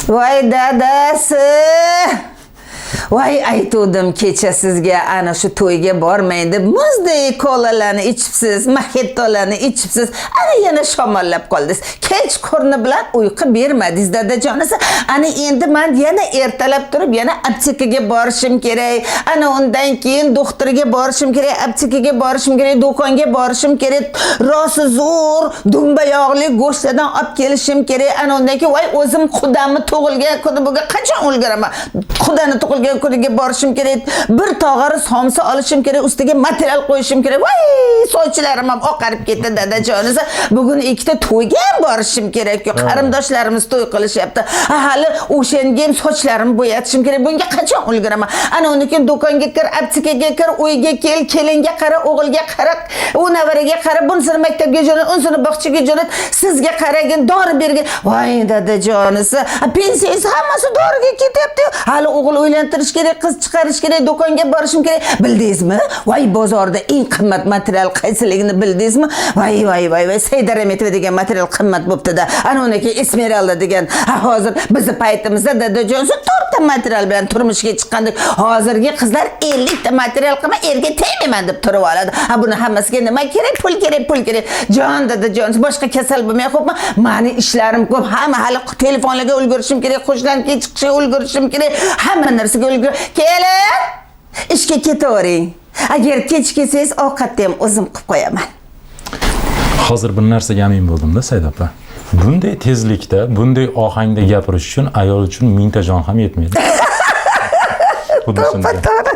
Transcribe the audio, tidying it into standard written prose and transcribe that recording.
Voy dadasi. Voy aytuvdim kecha sizga ana shu to'yga bormang deb muzdek kolalarni ichibsiz, moxitolarni ichibsiz, ana yana shamollab qoldingiz. Kechqurun bilan uyqu bermadingiz dadajonisi. Ana endi men yana ertalab turib yana aptekaga borishim kerak. Ana undan keyin doktorga borishim kerak, aptekaga borishim kerak, do'konga borishim kerak. Rosi zo'r dumba yog'li go'shtdan olib kelishim kerak. Ana undan keyin voy o'zim qudamni tug'ilgan kuni buga qachon o'lgiraman? Qudani tug'ilgan kuniga borishim kerak. Bir tog'ari somsa olishim kerak, ustiga material qo'yishim kerak. Voy, so'chlarim ham oqarib ketdi dadajonisi. Bugun ikkita to'yga ham borishim kerak. Qarindoshlarimiz to'y qilishyapti. Hali o'shanga ham sochlarimni bo'yatishim kerak. Bunga qachon ulguraman? Ana undan keyin do'konga kir, aptekaga kir, uyga kel, kelinga qara, o'g'ilga qara, u navaraga qara, bunisini maktabga jo'nat, unisini bog'chaga jo'nat, sizga qaragin, dori bergin. Voy dadajonisi, pensiyangiz hammasi doriga ketyapti. Hali o'g'il o'ylantirish kerak, qiz chiqarish kerak, do'konga borishim kerak. Bildingizmi? Voy bozorda eng qimmat material qaysiligini bildingizmi? Voy, Saydaremetova degan material qimmat bo'pti-da. Ana uniki Esmeralda degan. Hozir bizning paytimizda dadajonsi 4 ta material bilan turmushga chiqqandik. Hozirgi qizlar 50 ta material qilma, erga tegmayman deb turib oladi. Buni hammasiga nima kerak? Pul kerak. Jon dadajonsi boshqa kasal bo'lmay qo'yma. Meni ishlarim ko'p. Hamma hali telefonlarga ulgurishim kerak, qo'shnilarga chiqishga ulgurishim kerak. Hamma narsaga ulgur. Kelin, ishga ketavering. Agar kech kelsangiz, ovqatni ham o'zim qilib qo'yaman. Hozir bir narsaga amin bo'ldim-da, Said opa. Bunday tezlikda, bunday ohangda gapirish uchun ayol uchun 1000 ta jon ham yetmaydi. To'g'ri.